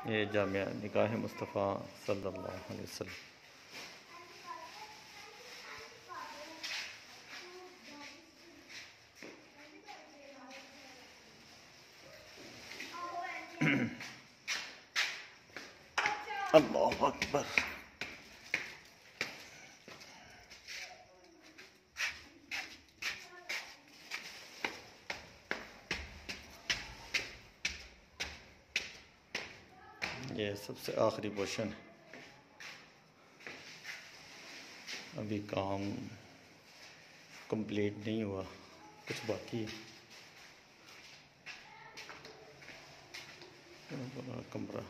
ये जामिया निकाह मुस्तफ़ा सल्लल्लाहु अलैहि वसल्लम। अल्लाहु अकबर। ये सबसे आखिरी पोर्शन है, अभी काम कंप्लीट नहीं हुआ, कुछ बाकी है। कमरा